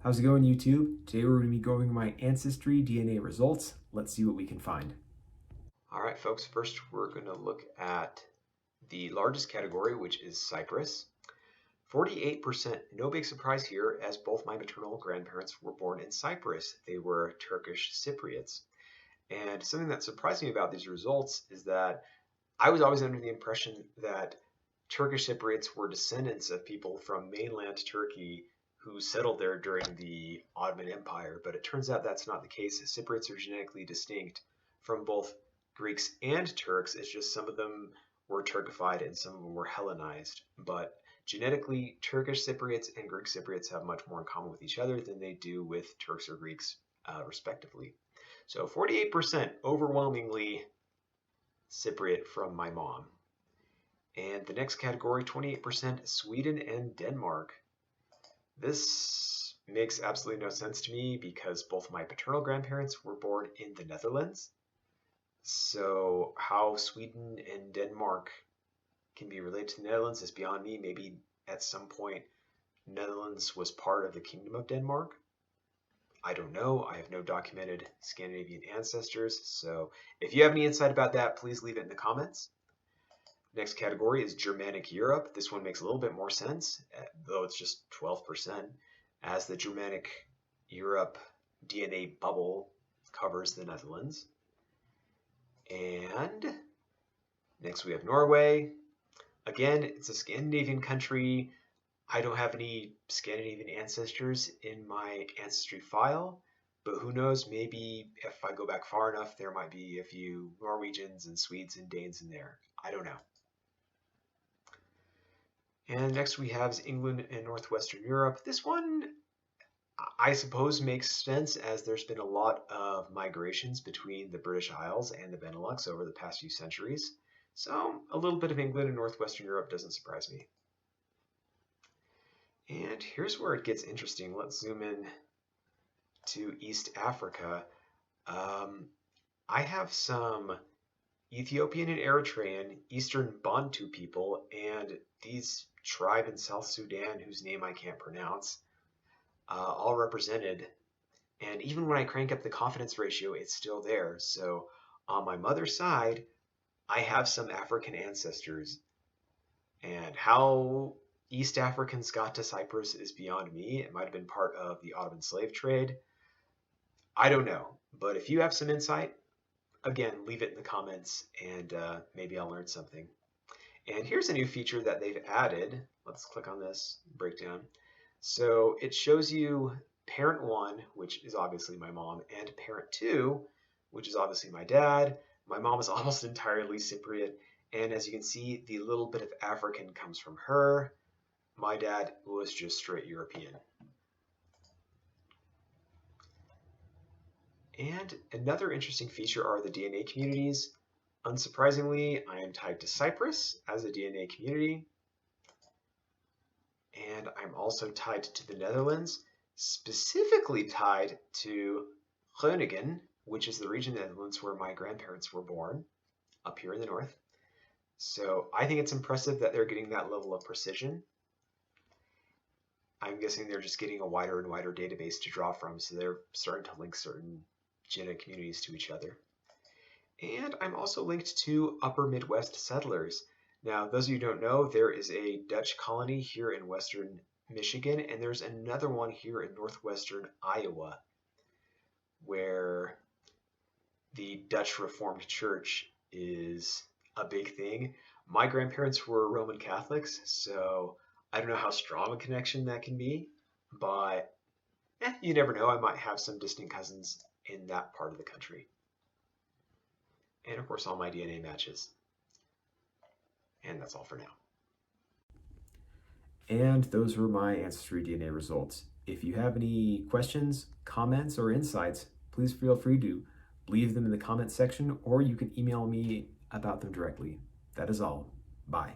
How's it going, YouTube? Today we're going to be going over my AncestryDNA results. Let's see what we can find. All right, folks, first we're going to look at the largest category, which is Cyprus. 48%, no big surprise here, as both my maternal grandparents were born in Cyprus. They were Turkish Cypriots. And something that surprised me about these results is that I was always under the impression that Turkish Cypriots were descendants of people from mainland Turkey who settled there during the Ottoman Empire, but it turns out that's not the case. Cypriots are genetically distinct from both Greeks and Turks. It's just some of them were Turkified and some of them were Hellenized. But genetically, Turkish Cypriots and Greek Cypriots have much more in common with each other than they do with Turks or Greeks, respectively. So 48% overwhelmingly Cypriot from my mom. And the next category, 28%, Sweden and Denmark. This makes absolutely no sense to me because both my paternal grandparents were born in the Netherlands. So how Sweden and Denmark can be related to the Netherlands is beyond me. Maybe at some point Netherlands was part of the Kingdom of Denmark. I don't know. I have no documented Scandinavian ancestors. So if you have any insight about that, please leave it in the comments. Next category is Germanic Europe. This one makes a little bit more sense, though it's just 12%, as the Germanic Europe DNA bubble covers the Netherlands. And next we have Norway. Again, it's a Scandinavian country. I don't have any Scandinavian ancestors in my ancestry file, but who knows, maybe if I go back far enough, there might be a few Norwegians and Swedes and Danes in there. I don't know. And next we have England and Northwestern Europe. This one, I suppose, makes sense as there's been a lot of migrations between the British Isles and the Benelux over the past few centuries. So a little bit of England and Northwestern Europe doesn't surprise me. And here's where it gets interesting. Let's zoom in to East Africa. I have some Ethiopian and Eritrean Eastern Bantu people, and these tribe in South Sudan, whose name I can't pronounce, all represented. And even when I crank up the confidence ratio, it's still there. So on my mother's side, I have some African ancestors. And how East Africans got to Cyprus is beyond me. It might have been part of the Ottoman slave trade. I don't know. But if you have some insight, again, leave it in the comments and maybe I'll learn something. And here's a new feature that they've added. Let's click on this breakdown. So it shows you parent 1, which is obviously my mom, and parent 2, which is obviously my dad. My mom is almost entirely Cypriot, and as you can see, the little bit of African comes from her. My dad was just straight European. And another interesting feature are the DNA communities. Unsurprisingly, I am tied to Cyprus as a DNA community. And I'm also tied to the Netherlands, specifically tied to Groningen, which is the region of the Netherlands where my grandparents were born, up here in the north. So I think it's impressive that they're getting that level of precision. I'm guessing they're just getting a wider and wider database to draw from, so they're starting to link certain genetic communities to each other. And I'm also linked to Upper Midwest settlers. Now, those of you who don't know, there is a Dutch colony here in western Michigan, and there's another one here in northwestern Iowa, where the Dutch Reformed Church is a big thing. My grandparents were Roman Catholics, so I don't know how strong a connection that can be, but you never know. I might have some distant cousins in that part of the country. And of course, all my DNA matches. And that's all for now. And those were my AncestryDNA results. If you have any questions, comments, or insights, please feel free to leave them in the comments section, or you can email me about them directly. That is all. Bye.